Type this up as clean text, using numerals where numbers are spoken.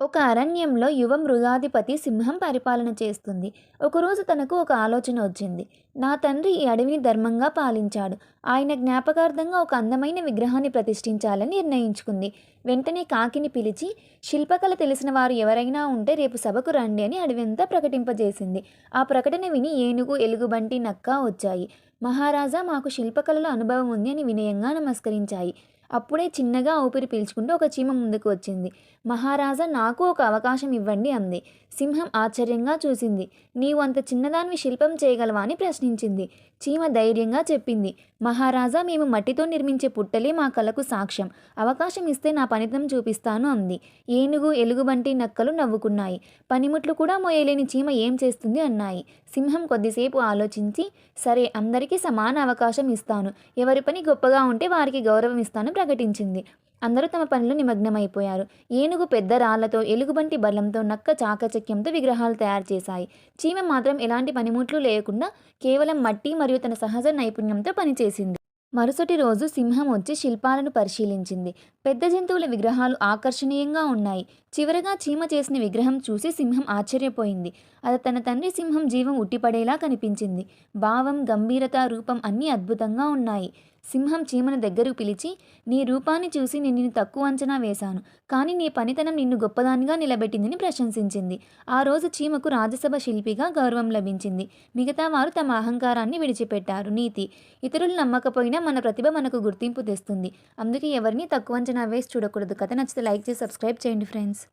ఒక అరణ్యంలో యువ మృగాధిపతి సింహం పరిపాలన చేస్తుంది. ఒకరోజు తనకు ఒక ఆలోచన వచ్చింది. నా తండ్రి ఈ అడవిని ధర్మంగా పాలించాడు. ఆయన జ్ఞాపకార్థంగా ఒక అందమైన విగ్రహాన్ని ప్రతిష్ఠించాలని నిర్ణయించుకుంది. వెంటనే కాకిని పిలిచి, శిల్పకళ తెలిసిన వారు ఎవరైనా ఉంటే రేపు సభకు రండి అని అడవంతా ప్రకటింపజేసింది. ఆ ప్రకటన విని ఏనుగు, ఎలుగుబంటి, నక్క వచ్చాయి. మహారాజా, మాకు శిల్పకళలో అనుభవం ఉంది అని వినయంగా నమస్కరించాయి. అప్పుడే చిన్నగా ఊపిరి పీల్చుకుంటూ ఒక చీమ ముందుకు వచ్చింది. మహారాజా, నాకు ఒక అవకాశం ఇవ్వండి అంది. సింహం ఆశ్చర్యంగా చూసింది. నీవు అంత చిన్నదానివి శిల్పం చేయగలవా అని ప్రశ్నించింది. చీమ ధైర్యంగా చెప్పింది. మహారాజా, మేము మట్టితో నిర్మించే పుట్టలే మా కళకు సాక్ష్యం. అవకాశం ఇస్తే నా పనితనం చూపిస్తాను అంది. ఏనుగు, ఎలుగుబంటి, నక్కలు నవ్వుకున్నాయి. పనిముట్లు కూడా మోయలేని చీమ ఏం చేస్తుంది అన్నాయి. సింహం కొద్దిసేపు ఆలోచించి, సరే, అందరికీ సమాన అవకాశం ఇస్తాను. ఎవరి పని గొప్పగా ఉంటే వారికి గౌరవం ఇస్తాను ప్రకటించింది. అందరూ తమ పనిలో నిమగ్నమైపోయారు. ఏనుగు పెద్ద రాళ్లతో, ఎలుగుబంటి బలంతో, నక్క చాకచక్యంతో విగ్రహాలు తయారు చేశాయి. చీమ మాత్రం ఎలాంటి పనిముట్లు లేకుండా కేవలం మట్టి మరియు తన సహజ నైపుణ్యంతో పనిచేసింది. మరుసటి రోజు సింహం వచ్చి శిల్పాలను పరిశీలించింది. పెద్ద జంతువుల విగ్రహాలు ఆకర్షణీయంగా ఉన్నాయి. చివరగా చీమ చేసిన విగ్రహం చూసి సింహం ఆశ్చర్యపోయింది. అది తన తండ్రి సింహం జీవం ఉట్టిపడేలా కనిపించింది. భావం, గంభీరత, రూపం అన్నీ అద్భుతంగా ఉన్నాయి. సింహం చీమను దగ్గరకు పిలిచి, నీ రూపాన్ని చూసి నేను నిన్ను తక్కువ అంచనా వేశాను, కానీ నీ పనితనం నిన్ను గొప్పదానిగా నిలబెట్టిందని ప్రశంసించింది. ఆ రోజు చీమకు రాజసభ శిల్పిగా గౌరవం లభించింది. మిగతా వారు తమ అహంకారాన్ని విడిచిపెట్టారు. నీతి: ఇతరులు నమ్మకపోయినా మన ప్రతిభ మనకు గుర్తింపు తెస్తుంది. అందుకే ఎవరిని తక్కువ అంచనా వేసి చూడకూడదు. కథ నచ్చితే లైక్ చేసి సబ్స్క్రైబ్ చేయండి ఫ్రెండ్స్.